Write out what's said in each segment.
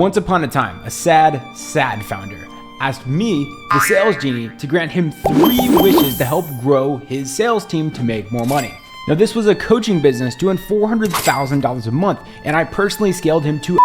Once upon a time, a sad founder asked me, the sales genie, to grant him 3 wishes to help grow his sales team to make more money. Now, this was a coaching business doing $400,000 a month, and I personally scaled him to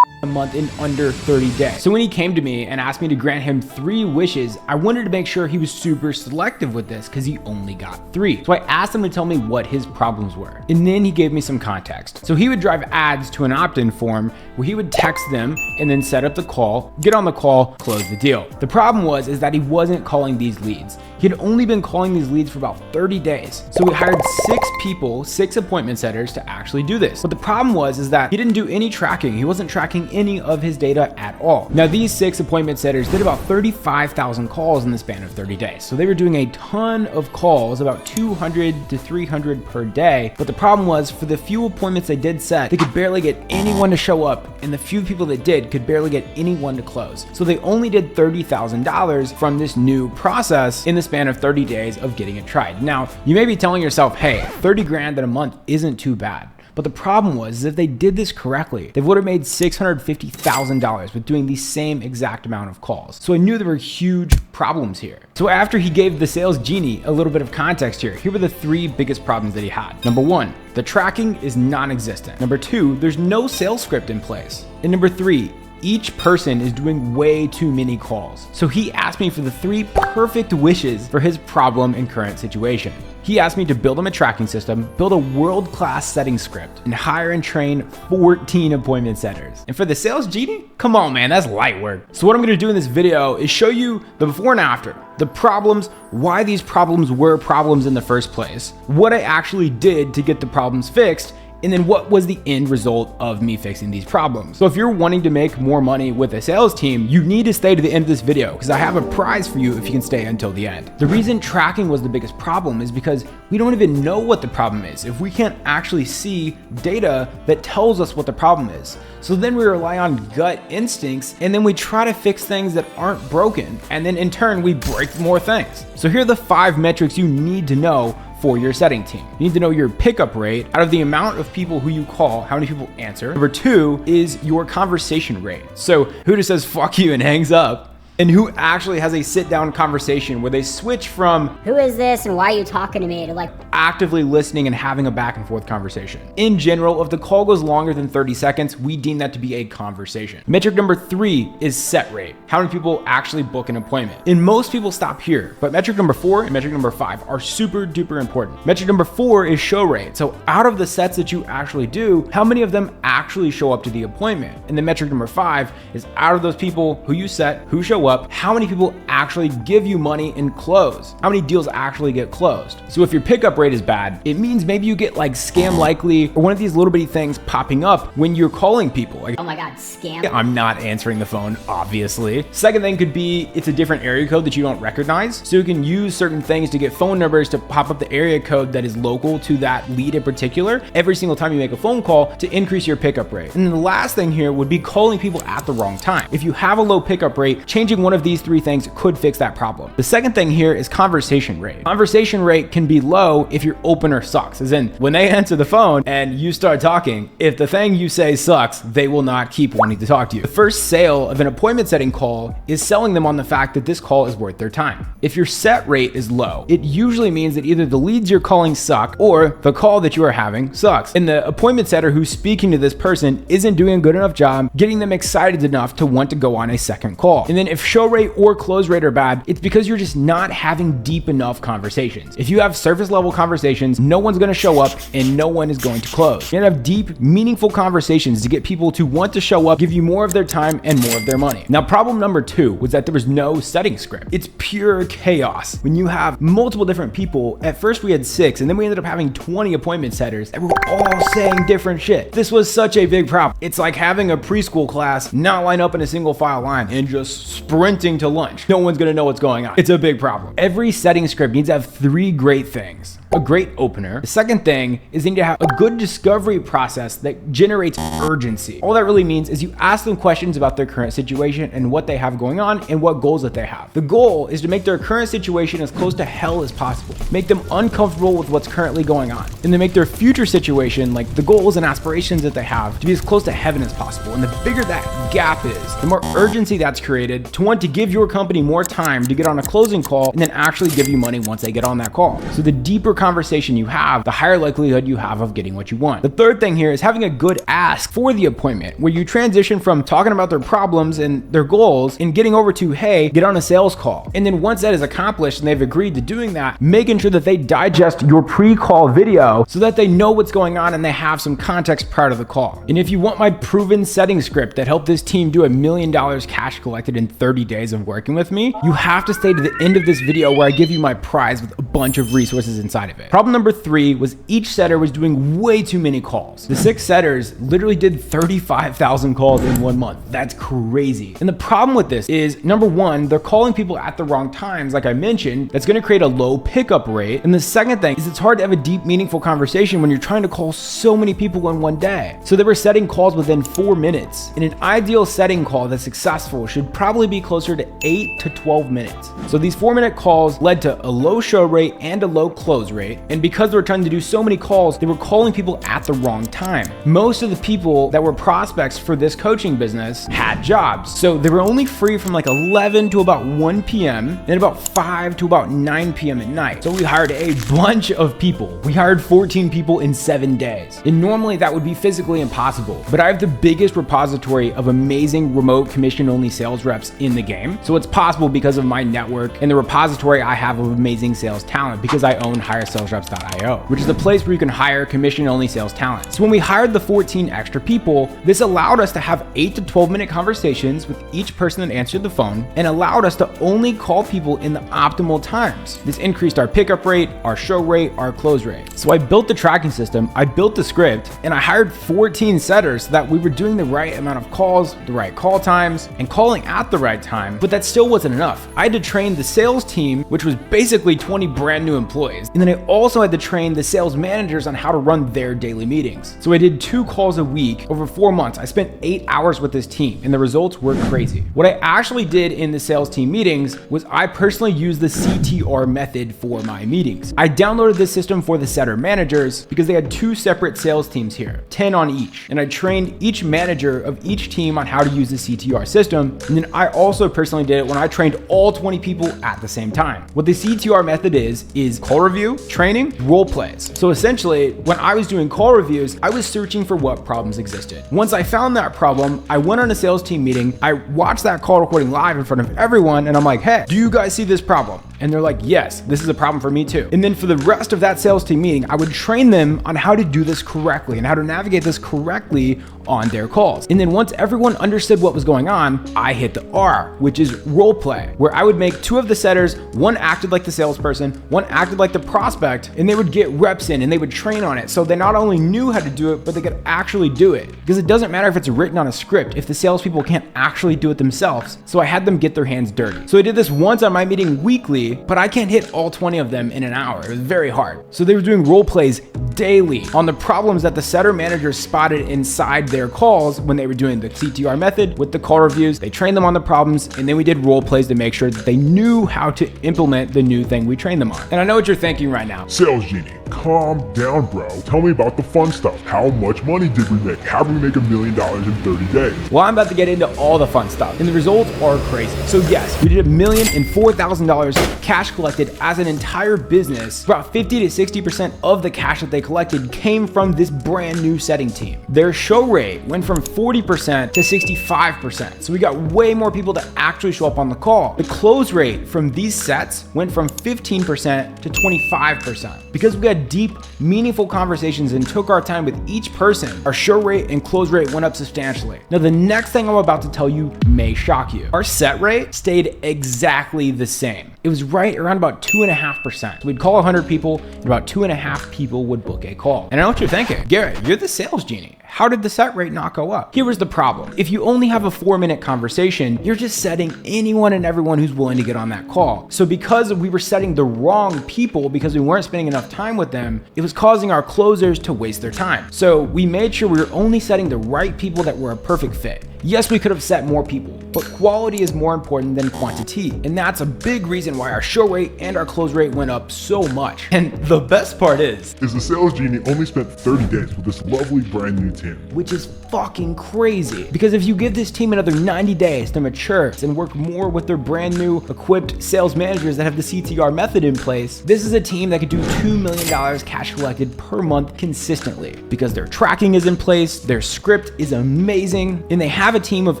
a month in under 30 days. So when he came to me and asked me to grant him 3 wishes, I wanted to make sure he was super selective with this because he only got 3. So I asked him to tell me what his problems were. And then he gave me some context. So he would drive ads to an opt-in form where he would text them and then set up the call, get on the call, close the deal. The problem is that he wasn't calling these leads. He had only been calling these leads for about 30 days. So we hired 6 people, 6 appointment setters to actually do this. But the problem is that he didn't do any tracking. He wasn't tracking any of his data at all. Now, these 6 appointment setters did about 35,000 calls in the span of 30 days. So they were doing a ton of calls, about 200 to 300 per day. But the problem was, for the few appointments they did set, they could barely get anyone to show up, and the few people that did could barely get anyone to close. So they only did $30,000 from this new process in the span of 30 days of getting it tried. Now, you may be telling yourself, hey, 30 grand in a month isn't too bad. But the problem is if they did this correctly, they would have made $650,000 with doing the same exact amount of calls. So I knew there were huge problems here. So after he gave the sales genie a little bit of context here were the 3 biggest problems that he had. Number 1, the tracking is non-existent. Number 2, there's no sales script in place. And number 3, each person is doing way too many calls. So he asked me for the 3 perfect wishes for his problem and current situation. He asked me to build him a tracking system, build a world-class setting script, and hire and train 14 appointment setters. And for the sales genie, come on, man, that's light work. So what I'm gonna do in this video is show you the before and after, the problems, why these problems were problems in the first place, what I actually did to get the problems fixed, and then what was the end result of me fixing these problems. So if you're wanting to make more money with a sales team, you need to stay to the end of this video because I have a prize for you if you can stay until the end. The reason tracking was the biggest problem is because we don't even know what the problem is if we can't actually see data that tells us what the problem is. So then we rely on gut instincts, and then we try to fix things that aren't broken, and then in turn we break more things. So here are the 5 metrics you need to know for your setting team. You need to know your pickup rate out of the amount of people who you call, how many people answer. Number 2 is your conversation rate. So who just says fuck you and hangs up, and who actually has a sit-down conversation where they switch from who is this and why are you talking to me to like actively listening and having a back and forth conversation. In general, if the call goes longer than 30 seconds, we deem that to be a conversation. Metric number 3 is set rate. How many people actually book an appointment? And most people stop here, but metric number 4 and metric number 5 are super duper important. Metric number 4 is show rate. So out of the sets that you actually do, how many of them actually show up to the appointment? And then metric number 5 is out of those people who you set, who show up, how many people actually give you money and close? How many deals actually get closed? So if your pickup rate is bad, it means maybe you get like scam likely or one of these little bitty things popping up when you're calling people. Like, oh my God, scam. I'm not answering the phone, obviously. Second thing could be it's a different area code that you don't recognize. So you can use certain things to get phone numbers to pop up the area code that is local to that lead in particular every single time you make a phone call to increase your pickup rate. And then the last thing here would be calling people at the wrong time. If you have a low pickup rate, changing one of these 3 things could fix that problem. The second thing here is conversation rate. Conversation rate can be low if your opener sucks, as in when they answer the phone and you start talking, if the thing you say sucks, they will not keep wanting to talk to you. The first sale of an appointment setting call is selling them on the fact that this call is worth their time. If your set rate is low, it usually means that either the leads you're calling suck or the call that you are having sucks. And the appointment setter who's speaking to this person isn't doing a good enough job getting them excited enough to want to go on a second call. And then if show rate or close rate are bad, it's because you're just not having deep enough conversations. If you have surface level conversations, no one's gonna show up and no one is going to close. You gotta have deep, meaningful conversations to get people to want to show up, give you more of their time and more of their money. Now, problem number 2 was that there was no setting script. It's pure chaos. When you have multiple different people, at first we had 6 and then we ended up having 20 appointment setters that were all saying different shit. This was such a big problem. It's like having a preschool class not line up in a single file line and just sprinting to lunch. No one's gonna know what's going on. It's a big problem. Every setting script needs to have 3 great things. a great opener. The second thing is you need to have a good discovery process that generates urgency. All that really means is you ask them questions about their current situation and what they have going on and what goals that they have. The goal is to make their current situation as close to hell as possible, make them uncomfortable with what's currently going on, and then make their future situation, like the goals and aspirations that they have, to be as close to heaven as possible. And the bigger that gap is, the more urgency that's created to want to give your company more time to get on a closing call and then actually give you money once they get on that call. So the deeper conversation you have, the higher likelihood you have of getting what you want. The third thing here is having a good ask for the appointment, where you transition from talking about their problems and their goals and getting over to, hey, get on a sales call. And then once that is accomplished and they've agreed to doing that, making sure that they digest your pre-call video so that they know what's going on and they have some context prior to the call. And if you want my proven setting script that helped this team do $1 million cash collected in 30 days of working with me, you have to stay to the end of this video where I give you my prize with a bunch of resources inside of it. Problem number 3 was each setter was doing way too many calls. The 6 setters literally did 35,000 calls in 1 month. That's crazy. And the problem with this is, number 1, they're calling people at the wrong times, like I mentioned. That's going to create a low pickup rate. And the second thing is it's hard to have a deep, meaningful conversation when you're trying to call so many people in one day. So they were setting calls within 4 minutes. And an ideal setting call that's successful should probably be closer to 8 to 12 minutes. So these 4-minute calls led to a low show rate and a low close rate. And because they were trying to do so many calls, they were calling people at the wrong time. Most of the people that were prospects for this coaching business had jobs. So they were only free from like 11 to about 1 p.m. and about 5 to about 9 p.m. at night. So we hired a bunch of people. We hired 14 people in 7 days. And normally that would be physically impossible. But I have the biggest repository of amazing remote commission-only sales reps in the game. So it's possible because of my network and the repository I have of amazing sales talent, because I own hiresalesreps.io, which is the place where you can hire commission-only sales talent. So when we hired the 14 extra people, this allowed us to have 8 to 12-minute conversations with each person that answered the phone and allowed us to only call people in the optimal times. This increased our pickup rate, our show rate, our close rate. So I built the tracking system, I built the script, and I hired 14 setters so that we were doing the right amount of calls, the right call times, and calling at the right time. But that still wasn't enough. I had to train the sales team, which was basically 20 brand new employees. And then I also had to train the sales managers on how to run their daily meetings. So I did 2 calls a week over 4 months. I spent 8 hours with this team and the results were crazy. What I actually did in the sales team meetings was I personally used the CTR method for my meetings. I downloaded this system for the setter managers because they had 2 separate sales teams here, 10 on each. And I trained each manager of each team on how to use the CTR system. And then I also personally did it when I trained all 20 people at the same time. What the CTR method is call review, training, role plays. So essentially, when I was doing call reviews, I was searching for what problems existed. Once I found that problem, I went on a sales team meeting, I watched that call recording live in front of everyone, and I'm like, hey, do you guys see this problem? And they're like, yes, this is a problem for me too. And then for the rest of that sales team meeting, I would train them on how to do this correctly and how to navigate this correctly on their calls. And then once everyone understood what was going on, I hit the R, which is role play, where I would make 2 of the setters, one acted like the salesperson, one acted like the prospect, and they would get reps in and they would train on it. So they not only knew how to do it, but they could actually do it. Because it doesn't matter if it's written on a script if the salespeople can't actually do it themselves. So I had them get their hands dirty. So I did this once on my meeting weekly, but I can't hit all 20 of them in an hour. It was very hard. So they were doing role plays daily on the problems that the setter managers spotted inside their calls when they were doing the CTR method with the call reviews. They trained them on the problems, and then we did role plays to make sure that they knew how to implement the new thing we trained them on. And I know what you're thinking right now. Sales Genie, calm down, bro. Tell me about the fun stuff. How much money did we make? How did we make $1 million in 30 days? Well, I'm about to get into all the fun stuff, and the results are crazy. So yes, we did $1,004,000 cash collected as an entire business. About 50 to 60% of the cash that they collected came from this brand new setting team. Their show rate went from 40% to 65%. So we got way more people to actually show up on the call. The close rate from these sets went from 15% to 25%. Because we had had deep, meaningful conversations and took our time with each person, our show rate and close rate went up substantially. Now, the next thing I'm about to tell you may shock you. Our set rate stayed exactly the same. It was right around about 2.5%. So we'd call 100 people, and about 2.5 people would book a call. And I know what you're thinking. Garrett, you're the sales genie. How did the set rate not go up? Here was the problem. If you only have a 4-minute conversation, you're just setting anyone and everyone who's willing to get on that call. So because we were setting the wrong people, because we weren't spending enough time with them, it was causing our closers to waste their time. So we made sure we were only setting the right people that were a perfect fit. Yes, we could have set more people, but quality is more important than quantity. And that's a big reason why our show rate and our close rate went up so much. And the best part is the sales genie only spent 30 days with this lovely brand new team. Which is fucking crazy. Because if you give this team another 90 days to mature and work more with their brand new equipped sales managers that have the CTR method in place, this is a team that could do $2 million cash collected per month consistently. Because their tracking is in place, their script is amazing, and they have a team of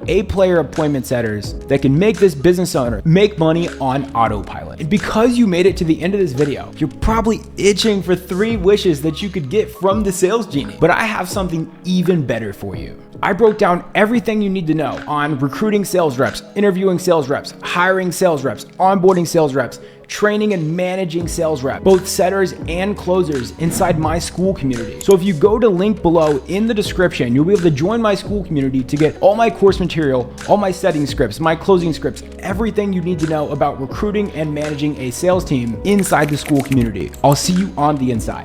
A-player appointment setters that can make this business owner make money on autopilot. And because you made it to the end of this video, you're probably itching for 3 wishes that you could get from the sales genie. But I have something even better for you. I broke down everything you need to know on recruiting sales reps, interviewing sales reps, hiring sales reps, onboarding sales reps, training and managing sales reps, both setters and closers inside my school community. So if you go to link below in the description, you'll be able to join my school community to get all my course material, all my setting scripts, my closing scripts, everything you need to know about recruiting and managing a sales team inside the school community. I'll see you on the inside.